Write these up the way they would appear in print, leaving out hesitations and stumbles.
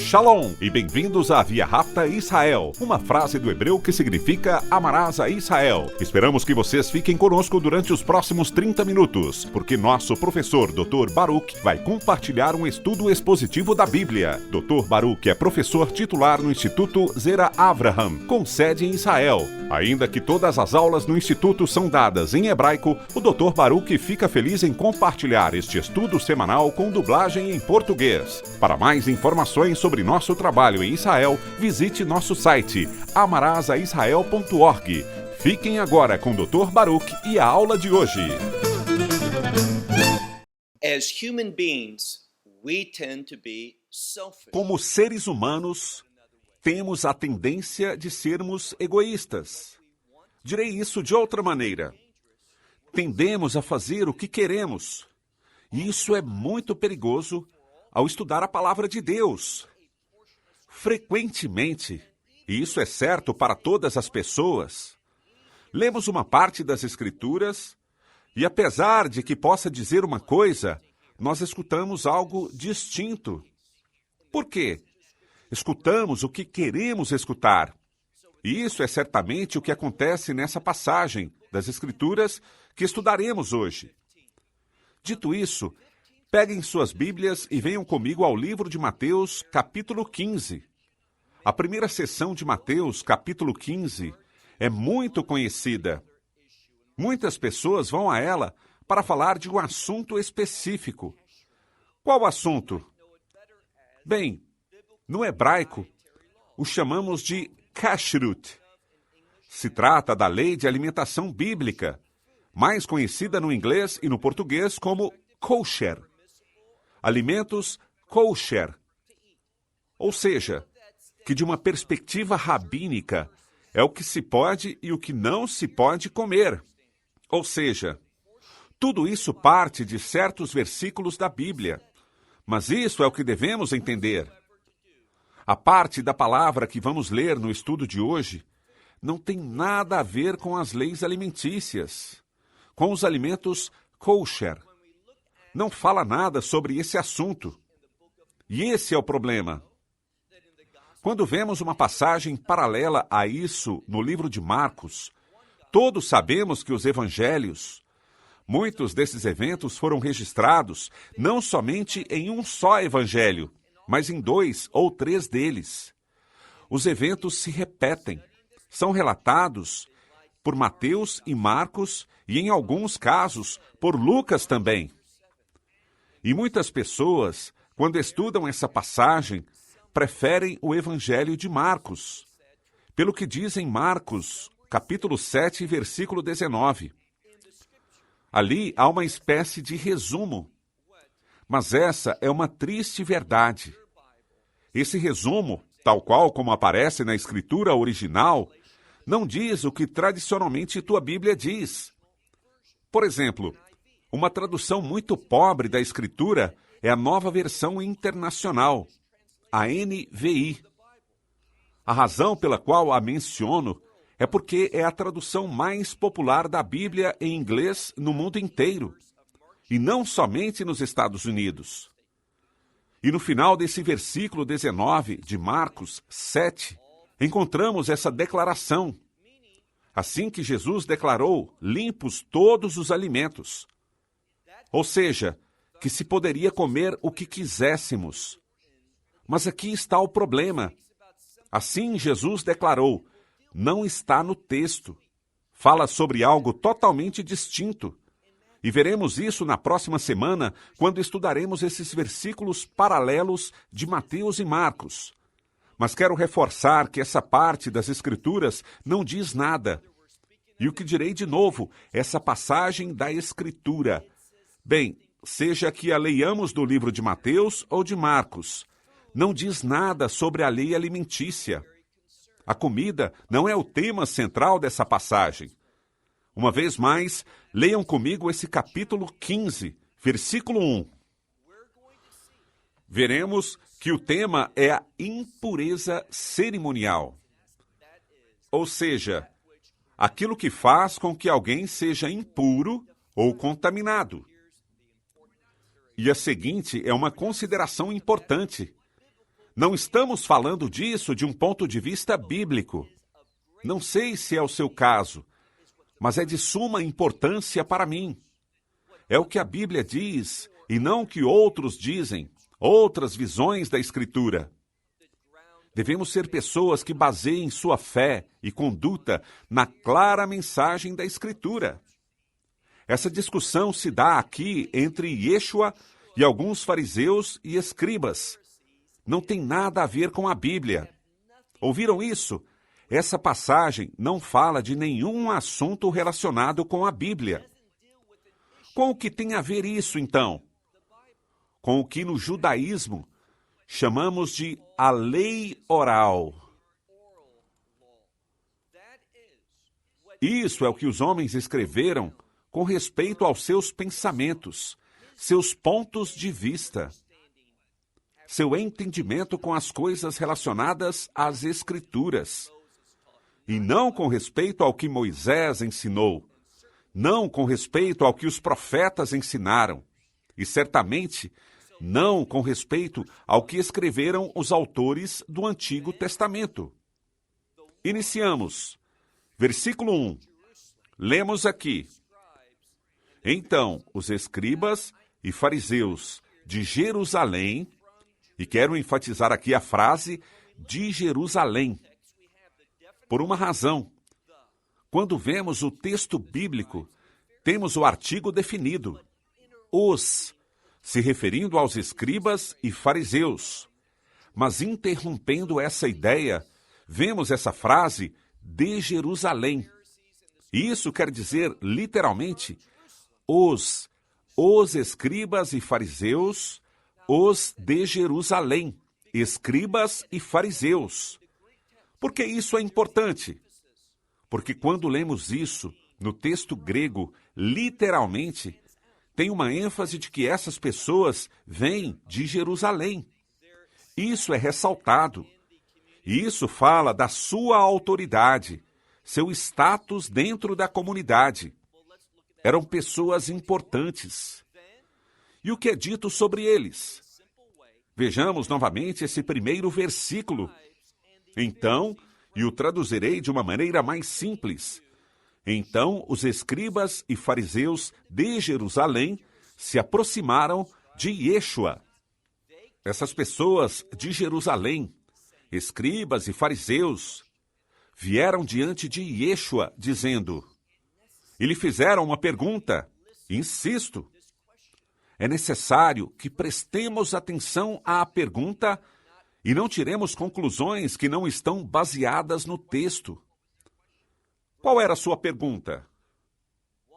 Shalom e bem-vindos à Via Rápida Israel, uma frase do hebreu que significa amarás a Israel. Esperamos que vocês fiquem conosco durante os próximos 30 minutos, porque nosso professor Dr. Baruch vai compartilhar um estudo expositivo da Bíblia. Dr. Baruch é professor titular no Instituto Zera Avraham, com sede em Israel. Ainda que todas as aulas no Instituto são dadas em hebraico, o Dr. Baruch fica feliz em compartilhar este estudo semanal com dublagem em português. Para mais informações sobre nosso trabalho em Israel, visite nosso site amarasaisrael.org. Fiquem agora com o Dr. Baruch e a aula de hoje. As human beings, we tend to be selfish. Como seres humanos, temos a tendência de sermos egoístas. Direi isso de outra maneira. Tendemos a fazer o que queremos. E isso é muito perigoso ao estudar a palavra de Deus. Frequentemente, e isso é certo para todas as pessoas, lemos uma parte das Escrituras e, apesar de que possa dizer uma coisa, nós escutamos algo distinto. Por quê? Escutamos o que queremos escutar. E isso é certamente o que acontece nessa passagem das Escrituras que estudaremos hoje. Dito isso, peguem suas Bíblias e venham comigo ao livro de Mateus, capítulo 15. A primeira sessão de Mateus, capítulo 15, é muito conhecida. Muitas pessoas vão a ela para falar de um assunto específico. Qual assunto? Bem, no hebraico, o chamamos de kashrut. Se trata da lei de alimentação bíblica, mais conhecida no inglês e no português como kosher. Alimentos kosher. Ou seja, que de uma perspectiva rabínica é o que se pode e o que não se pode comer. Ou seja, tudo isso parte de certos versículos da Bíblia. Mas isso é o que devemos entender. A parte da palavra que vamos ler no estudo de hoje não tem nada a ver com as leis alimentícias, com os alimentos kosher. Não fala nada sobre esse assunto. E esse é o problema. Quando vemos uma passagem paralela a isso no livro de Marcos, todos sabemos que os evangelhos, muitos desses eventos foram registrados não somente em um só evangelho, mas em 2 ou 3 deles. Os eventos se repetem, são relatados por Mateus e Marcos e, em alguns casos, por Lucas também. E muitas pessoas, quando estudam essa passagem, preferem o Evangelho de Marcos, pelo que diz em Marcos, capítulo 7, versículo 19. Ali há uma espécie de resumo. Mas essa é uma triste verdade. Esse resumo, tal qual como aparece na escritura original, não diz o que tradicionalmente tua Bíblia diz. Por exemplo, uma tradução muito pobre da escritura é a Nova Versão Internacional, a NVI. A razão pela qual a menciono é porque é a tradução mais popular da Bíblia em inglês no mundo inteiro, e não somente nos Estados Unidos. E no final desse versículo 19 de Marcos 7, encontramos essa declaração. Assim que Jesus declarou, limpos todos os alimentos. Ou seja, que se poderia comer o que quiséssemos. Mas aqui está o problema. Assim Jesus declarou, não está no texto. Fala sobre algo totalmente distinto. E veremos isso na próxima semana, quando estudaremos esses versículos paralelos de Mateus e Marcos. Mas quero reforçar que essa parte das Escrituras não diz nada. E o que direi de novo, essa passagem da Escritura. Bem, seja que a leiamos do livro de Mateus ou de Marcos, não diz nada sobre a lei alimentícia. A comida não é o tema central dessa passagem. Uma vez mais, leiam comigo esse capítulo 15, versículo 1. Veremos que o tema é a impureza cerimonial. Ou seja, aquilo que faz com que alguém seja impuro ou contaminado. E a seguinte é uma consideração importante. Não estamos falando disso de um ponto de vista bíblico. Não sei se é o seu caso, mas é de suma importância para mim. É o que a Bíblia diz e não o que outros dizem, outras visões da Escritura. Devemos ser pessoas que baseiem sua fé e conduta na clara mensagem da Escritura. Essa discussão se dá aqui entre Yeshua e alguns fariseus e escribas. Não tem nada a ver com a Bíblia. Ouviram isso? Essa passagem não fala de nenhum assunto relacionado com a Bíblia. Com o que tem a ver isso, então? Com o que no judaísmo chamamos de a lei oral. Isso é o que os homens escreveram com respeito aos seus pensamentos, seus pontos de vista, seu entendimento com as coisas relacionadas às Escrituras, e não com respeito ao que Moisés ensinou, não com respeito ao que os profetas ensinaram, e certamente não com respeito ao que escreveram os autores do Antigo Testamento. Iniciamos. Versículo 1. Lemos aqui. Então, os escribas e fariseus de Jerusalém, e quero enfatizar aqui a frase de Jerusalém, por uma razão. Quando vemos o texto bíblico, temos o artigo definido, os, se referindo aos escribas e fariseus. Mas interrompendo essa ideia, vemos essa frase de Jerusalém. Isso quer dizer, literalmente, os escribas e fariseus, os de Jerusalém, escribas e fariseus. Por que isso é importante? Porque quando lemos isso no texto grego, literalmente, tem uma ênfase de que essas pessoas vêm de Jerusalém. Isso é ressaltado. E isso fala da sua autoridade, seu status dentro da comunidade. Eram pessoas importantes. E o que é dito sobre eles? Vejamos novamente esse primeiro versículo. Então, e o traduzirei de uma maneira mais simples. Então, os escribas e fariseus de Jerusalém se aproximaram de Yeshua. Essas pessoas de Jerusalém, escribas e fariseus, vieram diante de Yeshua, dizendo, e lhe fizeram uma pergunta. Insisto, é necessário que prestemos atenção à pergunta e não tiremos conclusões que não estão baseadas no texto. Qual era a sua pergunta?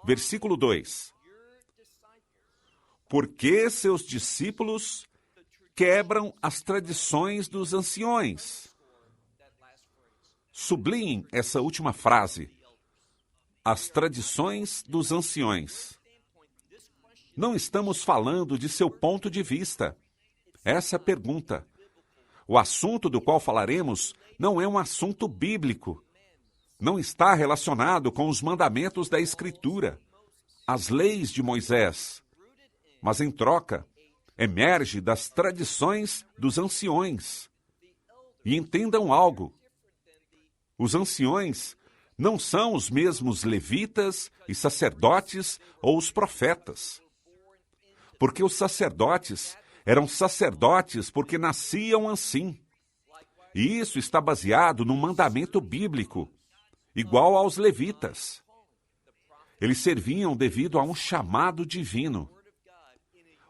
Versículo 2. Por que seus discípulos quebram as tradições dos anciões? Sublinhem essa última frase. As tradições dos anciões. Não estamos falando de seu ponto de vista. Essa é a pergunta. O assunto do qual falaremos não é um assunto bíblico. Não está relacionado com os mandamentos da Escritura, as leis de Moisés. Mas, em troca, emerge das tradições dos anciões. E entendam algo. Os anciões não são os mesmos levitas e sacerdotes ou os profetas. Porque os sacerdotes eram sacerdotes porque nasciam assim. E isso está baseado no mandamento bíblico, igual aos levitas. Eles serviam devido a um chamado divino.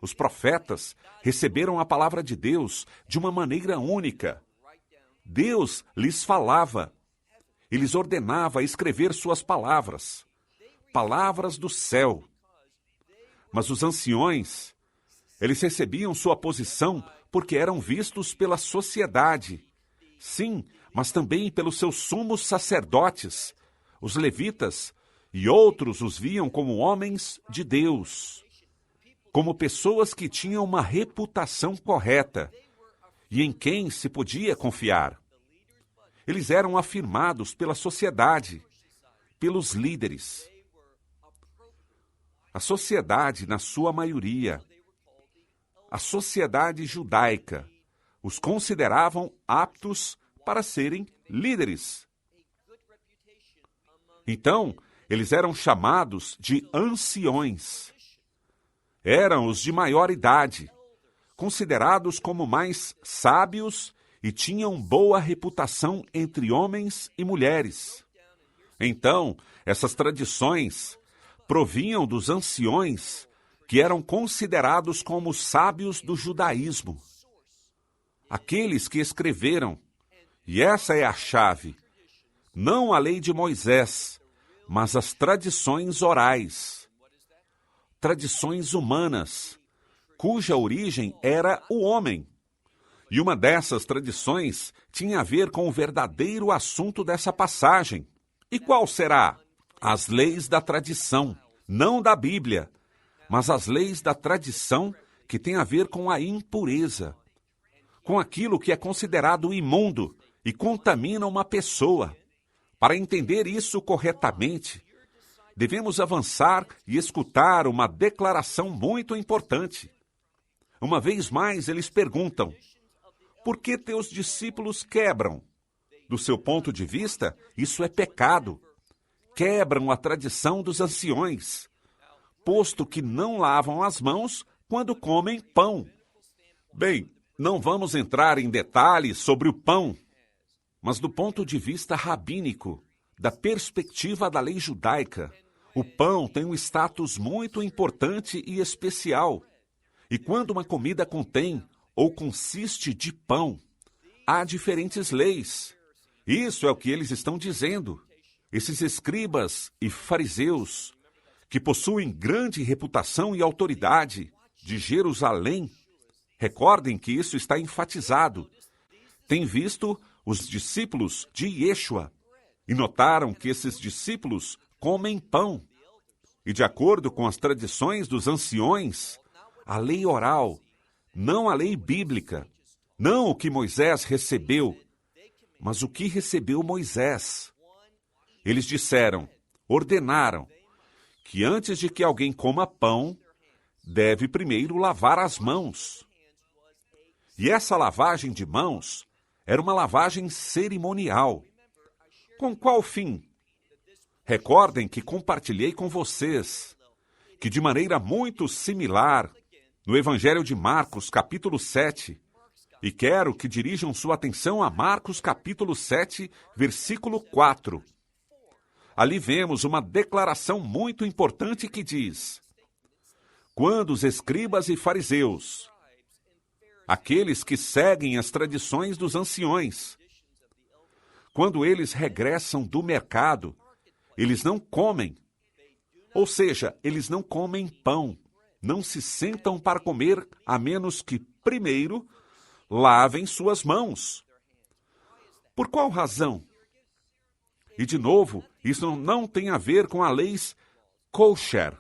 Os profetas receberam a palavra de Deus de uma maneira única. Deus lhes falava. E lhes ordenava escrever suas palavras, palavras do céu. Mas os anciões, eles recebiam sua posição porque eram vistos pela sociedade. Sim, mas também pelos seus sumos sacerdotes, os levitas, e outros os viam como homens de Deus, como pessoas que tinham uma reputação correta e em quem se podia confiar. Eles eram afirmados pela sociedade, pelos líderes. A sociedade, na sua maioria, a sociedade judaica, os consideravam aptos para serem líderes. Então, eles eram chamados de anciões. Eram os de maior idade, considerados como mais sábios e tinham boa reputação entre homens e mulheres. Então, essas tradições provinham dos anciões, que eram considerados como sábios do judaísmo. Aqueles que escreveram, e essa é a chave, não a lei de Moisés, mas as tradições orais, tradições humanas, cuja origem era o homem. E uma dessas tradições tinha a ver com o verdadeiro assunto dessa passagem. E qual será? As leis da tradição, não da Bíblia, mas as leis da tradição que têm a ver com a impureza, com aquilo que é considerado imundo e contamina uma pessoa. Para entender isso corretamente, devemos avançar e escutar uma declaração muito importante. Uma vez mais, eles perguntam: por que teus discípulos quebram? Do seu ponto de vista, isso é pecado. Quebram a tradição dos anciões, posto que não lavam as mãos quando comem pão. Bem, não vamos entrar em detalhes sobre o pão, mas do ponto de vista rabínico, da perspectiva da lei judaica, o pão tem um status muito importante e especial. E quando uma comida contém ou consiste de pão, há diferentes leis. Isso é o que eles estão dizendo. Esses escribas e fariseus, que possuem grande reputação e autoridade de Jerusalém, recordem que isso está enfatizado, têm visto os discípulos de Yeshua e notaram que esses discípulos comem pão. E de acordo com as tradições dos anciões, a lei oral, não a lei bíblica, não o que Moisés recebeu, mas o que recebeu Moisés. Eles disseram, ordenaram, que antes de que alguém coma pão, deve primeiro lavar as mãos. E essa lavagem de mãos era uma lavagem cerimonial. Com qual fim? Recordem que compartilhei com vocês que de maneira muito similar, no Evangelho de Marcos, capítulo 7, e quero que dirijam sua atenção a Marcos, capítulo 7, versículo 4. Ali vemos uma declaração muito importante que diz: quando os escribas e fariseus, aqueles que seguem as tradições dos anciões, quando eles regressam do mercado, eles não comem, ou seja, eles não comem pão, não se sentam para comer, a menos que primeiro lavem suas mãos. Por qual razão? E, de novo, isso não tem a ver com a lei kosher.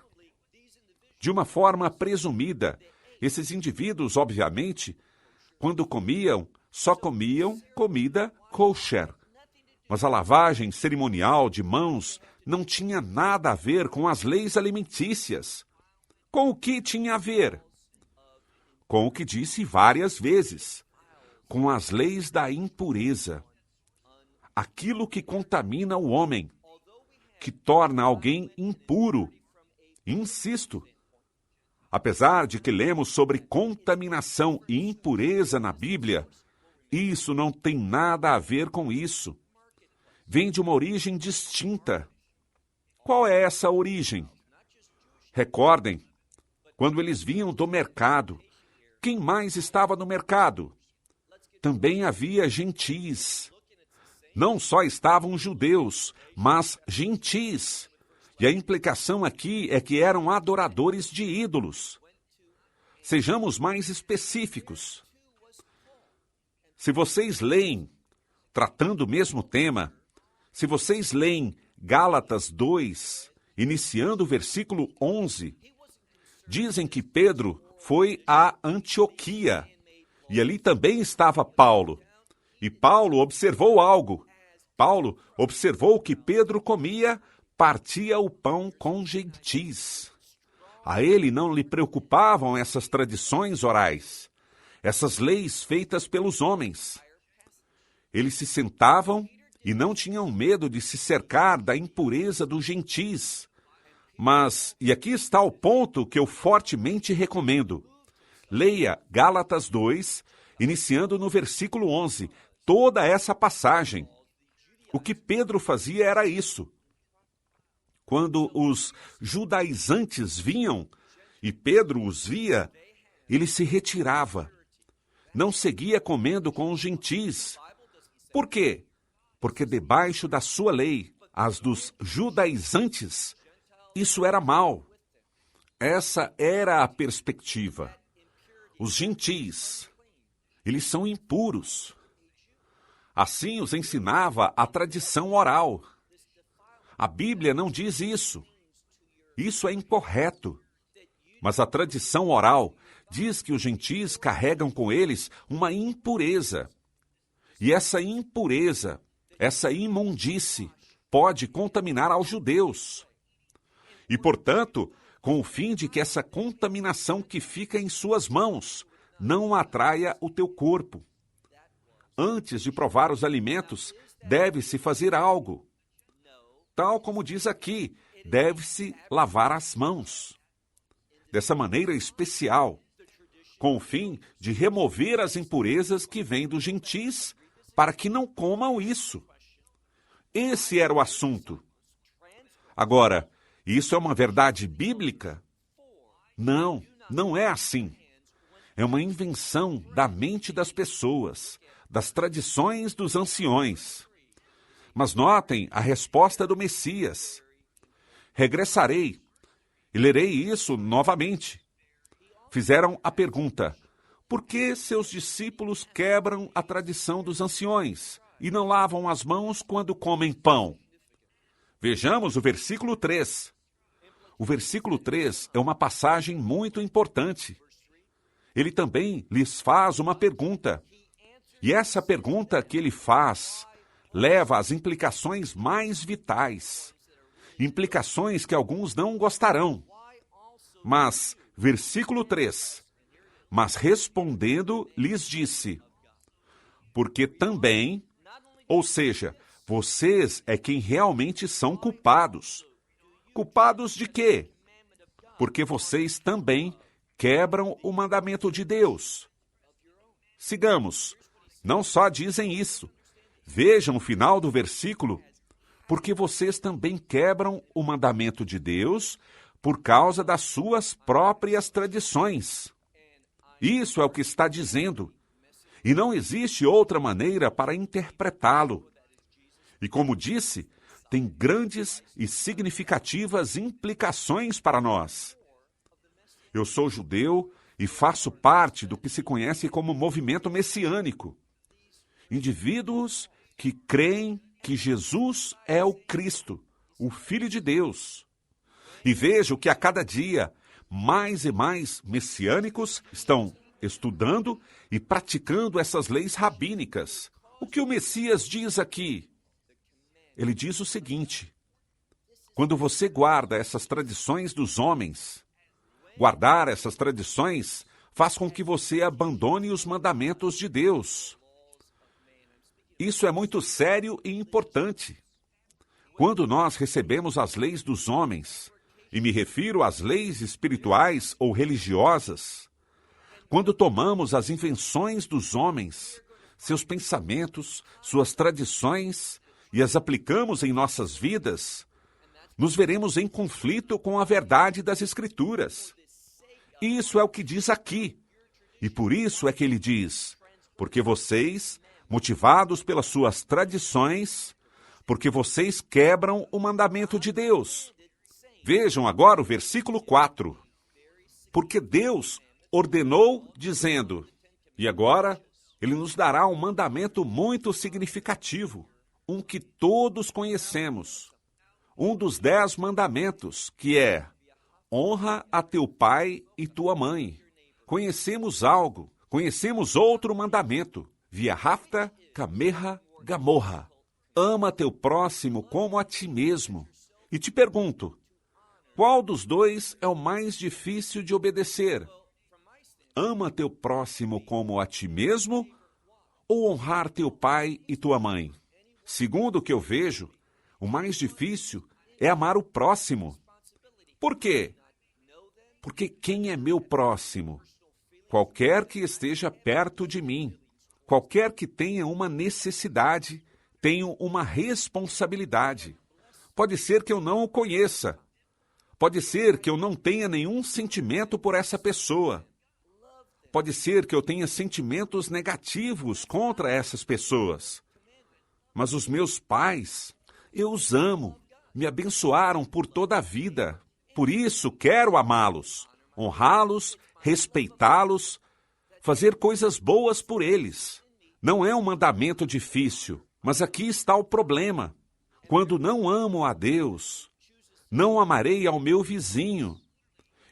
De uma forma presumida, esses indivíduos, obviamente, quando comiam, só comiam comida kosher. Mas a lavagem cerimonial de mãos não tinha nada a ver com as leis alimentícias. Com o que tinha a ver? Com o que disse várias vezes, com as leis da impureza. Aquilo que contamina o homem, que torna alguém impuro. Insisto, apesar de que lemos sobre contaminação e impureza na Bíblia, isso não tem nada a ver com isso. Vem de uma origem distinta. Qual é essa origem? Recordem, quando eles vinham do mercado, quem mais estava no mercado? Também havia gentis. Não só estavam judeus, mas gentis. E a implicação aqui é que eram adoradores de ídolos. Sejamos mais específicos. Se vocês leem, tratando o mesmo tema, se vocês leem Gálatas 2, iniciando o versículo 11, dizem que Pedro foi a Antioquia, e ali também estava Paulo. E Paulo observou algo. Paulo observou que Pedro comia, partia o pão com gentis. A ele não lhe preocupavam essas tradições orais. essas leis feitas pelos homens. Eles se sentavam e não tinham medo de se cercar da impureza dos gentis. Mas, e aqui está o ponto que eu fortemente recomendo. Leia Gálatas 2, iniciando no versículo 11, toda essa passagem. O que Pedro fazia era isso. Quando os judaizantes vinham e Pedro os via, ele se retirava. Não seguia comendo com os gentis. Por quê? Porque debaixo da sua lei, as dos judaizantes, isso era mal. Essa era a perspectiva. Os gentis, eles são impuros. Assim os ensinava a tradição oral. A Bíblia não diz isso. Isso é incorreto. Mas a tradição oral diz que os gentis carregam com eles uma impureza. E essa impureza, essa imundície, pode contaminar aos judeus. E, portanto, com o fim de que essa contaminação que fica em suas mãos não atraia o teu corpo. Antes de provar os alimentos, deve-se fazer algo. Tal como diz aqui, deve-se lavar as mãos. Dessa maneira especial, com o fim de remover as impurezas que vêm dos gentis, para que não comam isso. Esse era o assunto. Agora, isso é uma verdade bíblica? Não, não é assim. É uma invenção da mente das pessoas, das tradições dos anciões. Mas notem a resposta do Messias. Regressarei e lerei isso novamente. Fizeram a pergunta: por que seus discípulos quebram a tradição dos anciões e não lavam as mãos quando comem pão? Vejamos o versículo 3. O versículo 3 é uma passagem muito importante. Ele também lhes faz uma pergunta. E essa pergunta que ele faz leva às implicações mais vitais. Implicações que alguns não gostarão. Mas, versículo 3. Mas respondendo, lhes disse: porque também, ou seja, vocês é quem realmente são culpados. Culpados de quê? Porque vocês também quebram o mandamento de Deus. Sigamos. Não só dizem isso. Vejam o final do versículo. Porque vocês também quebram o mandamento de Deus por causa das suas próprias tradições. Isso é o que está dizendo. E não existe outra maneira para interpretá-lo. E como disse, tem grandes e significativas implicações para nós. Eu sou judeu e faço parte do que se conhece como movimento messiânico. Indivíduos que creem que Jesus é o Cristo, o Filho de Deus. E vejo que a cada dia, mais e mais messiânicos estão estudando e praticando essas leis rabínicas. O que o Messias diz aqui? Ele diz o seguinte: quando você guarda essas tradições dos homens, guardar essas tradições faz com que você abandone os mandamentos de Deus. Isso é muito sério e importante. Quando nós recebemos as leis dos homens, e me refiro às leis espirituais ou religiosas, quando tomamos as invenções dos homens, seus pensamentos, suas tradições, e as aplicamos em nossas vidas, nos veremos em conflito com a verdade das Escrituras. Isso é o que diz aqui. E por isso é que ele diz: porque vocês, motivados pelas suas tradições, porque vocês quebram o mandamento de Deus. Vejam agora o versículo 4. Porque Deus ordenou, dizendo, e agora ele nos dará um mandamento muito significativo, um que todos conhecemos, um dos 10 mandamentos, que é: honra a teu pai e tua mãe. Conhecemos algo, conhecemos outro mandamento, Viahafta Kameha Gamorra. Ama teu próximo como a ti mesmo. E te pergunto, qual dos dois é o mais difícil de obedecer? ama teu próximo como a ti mesmo, ou honrar teu pai e tua mãe? Segundo o que eu vejo, o mais difícil é amar o próximo. Por quê? Porque quem é meu próximo? Qualquer que esteja perto de mim, qualquer que tenha uma necessidade, tenho uma responsabilidade. Pode ser que eu não o conheça. Pode ser que eu não tenha nenhum sentimento por essa pessoa. Pode ser que eu tenha sentimentos negativos contra essas pessoas. Mas os meus pais, eu os amo, me abençoaram por toda a vida. Por isso quero amá-los, honrá-los, respeitá-los, fazer coisas boas por eles. Não é um mandamento difícil, mas aqui está o problema. Quando não amo a Deus, não amarei ao meu vizinho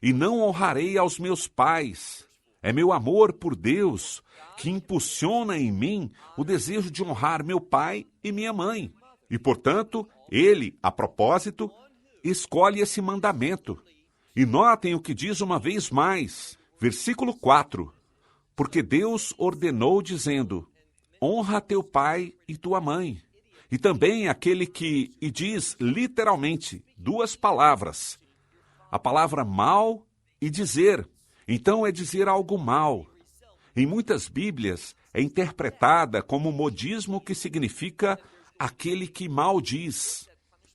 e não honrarei aos meus pais. É meu amor por Deus que impulsiona em mim o desejo de honrar meu pai e minha mãe. E, portanto, ele, a propósito, escolhe esse mandamento. E notem o que diz uma vez mais, versículo 4. Porque Deus ordenou dizendo, honra teu pai e tua mãe. E também aquele que, e diz literalmente, duas palavras. A palavra mal e dizer. Então é dizer algo mal. Em muitas Bíblias é interpretada como modismo, que significa aquele que maldiz,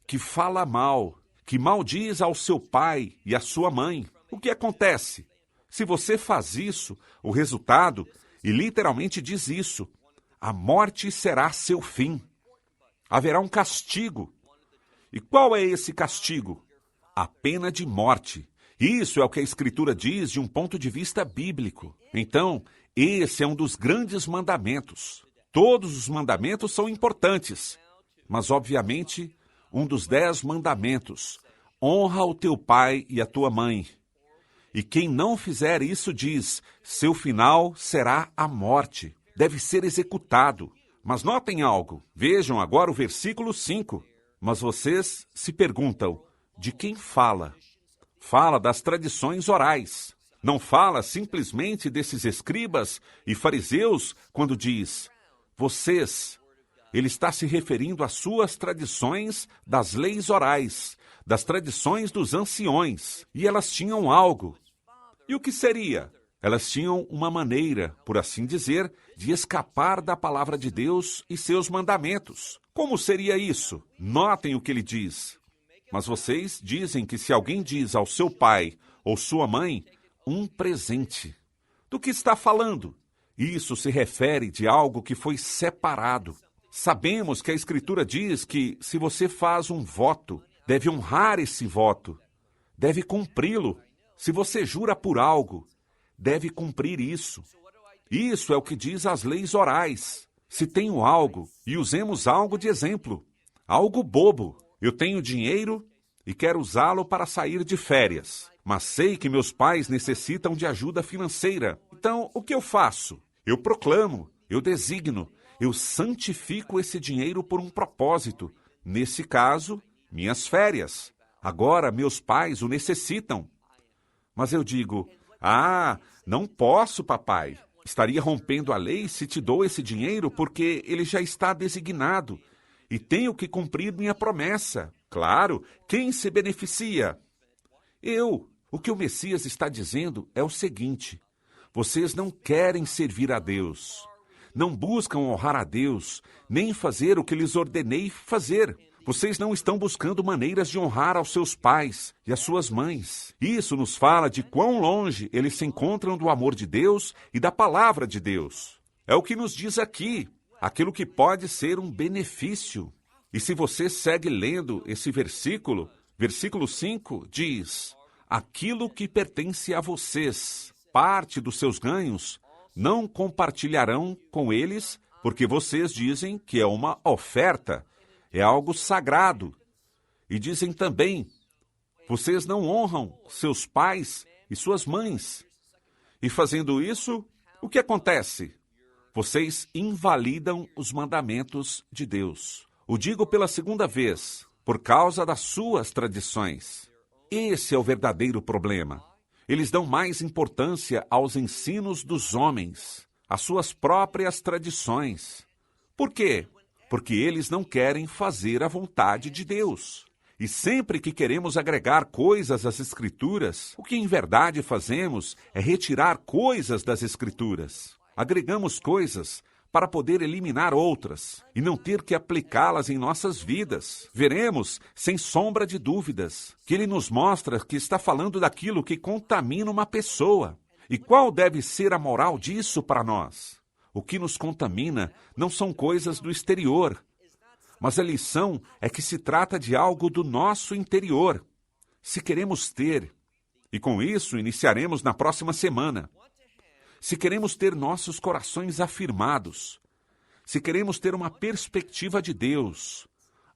que fala mal, que maldiz ao seu pai e à sua mãe. O que acontece? Se você faz isso, o resultado, e literalmente diz isso, a morte será seu fim. Haverá um castigo. E qual é esse castigo? A pena de morte. Isso é o que a Escritura diz de um ponto de vista bíblico. Então, esse é um dos grandes mandamentos. Todos os mandamentos são importantes, mas, obviamente, um dos 10 mandamentos, honra o teu pai e a tua mãe. E quem não fizer isso diz, seu final será a morte, deve ser executado. Mas notem algo, vejam agora o versículo 5. Mas vocês se perguntam, de quem fala? Fala das tradições orais. Não fala simplesmente desses escribas e fariseus quando diz, vocês. Ele está se referindo às suas tradições das leis orais, das tradições dos anciões. E elas tinham algo. E o que seria? Elas tinham uma maneira, por assim dizer, de escapar da palavra de Deus e seus mandamentos. Como seria isso? Notem o que ele diz. Mas vocês dizem que se alguém diz ao seu pai ou sua mãe um presente, do que está falando? Isso se refere de algo que foi separado. Sabemos que a Escritura diz que se você faz um voto, deve honrar esse voto, deve cumpri-lo. Se você jura por algo, deve cumprir isso. Isso é o que diz as leis orais. Se tenho algo, e usemos algo de exemplo, algo bobo. Eu tenho dinheiro e quero usá-lo para sair de férias, mas sei que meus pais necessitam de ajuda financeira. Então, o que eu faço? Eu proclamo, eu designo, eu santifico esse dinheiro por um propósito. Nesse caso, minhas férias. Agora, meus pais o necessitam. Mas eu digo, não posso, papai. Estaria rompendo a lei se te dou esse dinheiro porque ele já está designado e tenho que cumprir minha promessa. Claro, quem se beneficia? Eu. O que o Messias está dizendo é o seguinte, vocês não querem servir a Deus, não buscam honrar a Deus, nem fazer o que lhes ordenei fazer. Vocês não estão buscando maneiras de honrar aos seus pais e às suas mães. Isso nos fala de quão longe eles se encontram do amor de Deus e da palavra de Deus. É o que nos diz aqui, aquilo que pode ser um benefício. E se você segue lendo esse versículo, versículo 5 diz, aquilo que pertence a vocês, parte dos seus ganhos, não compartilharão com eles, porque vocês dizem que é uma oferta. É algo sagrado. E dizem também, vocês não honram seus pais e suas mães. E fazendo isso, o que acontece? Vocês invalidam os mandamentos de Deus. O digo pela segunda vez, por causa das suas tradições. Esse é o verdadeiro problema. Eles dão mais importância aos ensinos dos homens, às suas próprias tradições. Por quê? Porque eles não querem fazer a vontade de Deus. E sempre que queremos agregar coisas às Escrituras, o que em verdade fazemos é retirar coisas das Escrituras. Agregamos coisas para poder eliminar outras e não ter que aplicá-las em nossas vidas. Veremos, sem sombra de dúvidas, que ele nos mostra que está falando daquilo que contamina uma pessoa. E qual deve ser a moral disso para nós? O que nos contamina não são coisas do exterior, mas a lição é que se trata de algo do nosso interior. Se queremos ter, e com isso iniciaremos na próxima semana, se queremos ter nossos corações afirmados, se queremos ter uma perspectiva de Deus,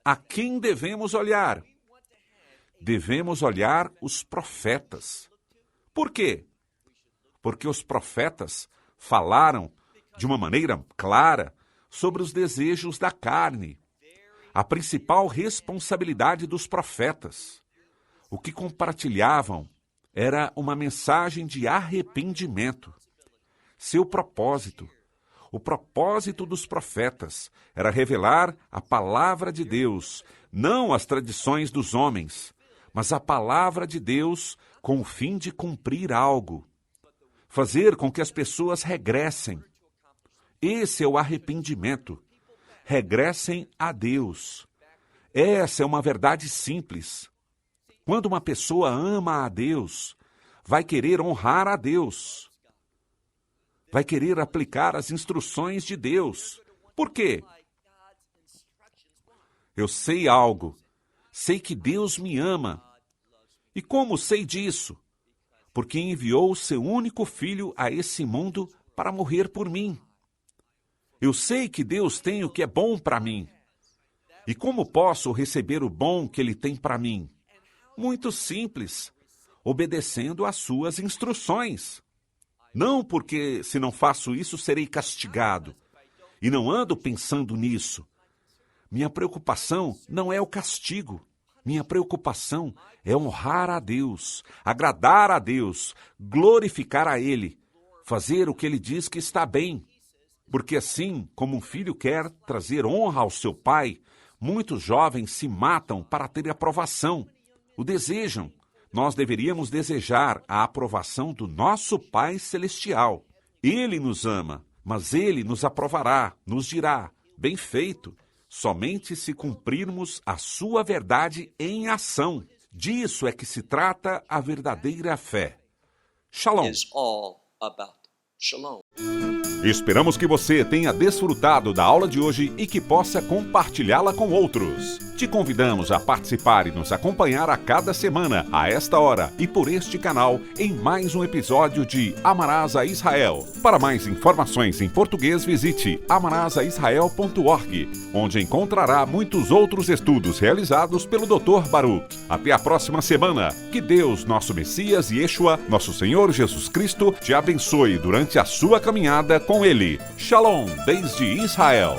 a quem devemos olhar? Devemos olhar os profetas. Por quê? Porque os profetas falaram de uma maneira clara sobre os desejos da carne. A principal responsabilidade dos profetas. O que compartilhavam era uma mensagem de arrependimento. Seu propósito, o propósito dos profetas, era revelar a palavra de Deus, não as tradições dos homens, mas a palavra de Deus com o fim de cumprir algo. Fazer com que as pessoas regressem. Esse é o arrependimento. Regressem a Deus. Essa é uma verdade simples. Quando uma pessoa ama a Deus, vai querer honrar a Deus. Vai querer aplicar as instruções de Deus. Por quê? Eu sei algo. Sei que Deus me ama. E como sei disso? Porque enviou o seu único filho a esse mundo para morrer por mim. Eu sei que Deus tem o que é bom para mim. E como posso receber o bom que Ele tem para mim? Muito simples, obedecendo às suas instruções. Não porque, se não faço isso, serei castigado. E não ando pensando nisso. Minha preocupação não é o castigo. Minha preocupação é honrar a Deus, agradar a Deus, glorificar a Ele, fazer o que Ele diz que está bem. Porque assim, como um filho quer trazer honra ao seu pai, muitos jovens se matam para ter aprovação. O desejam. Nós deveríamos desejar a aprovação do nosso Pai Celestial. Ele nos ama, mas Ele nos aprovará, nos dirá, bem feito, somente se cumprirmos a sua verdade em ação. Disso é que se trata a verdadeira fé. Shalom. Is all about shalom. Esperamos que você tenha desfrutado da aula de hoje e que possa compartilhá-la com outros. Te convidamos a participar e nos acompanhar a cada semana, a esta hora e por este canal, em mais um episódio de Amarás a Israel. Para mais informações em português, visite amarasaisrael.org, onde encontrará muitos outros estudos realizados pelo Dr. Baruch. Até a próxima semana. Que Deus, nosso Messias e Yeshua, nosso Senhor Jesus Cristo, te abençoe durante a sua caminhada com Ele. Shalom, desde Israel.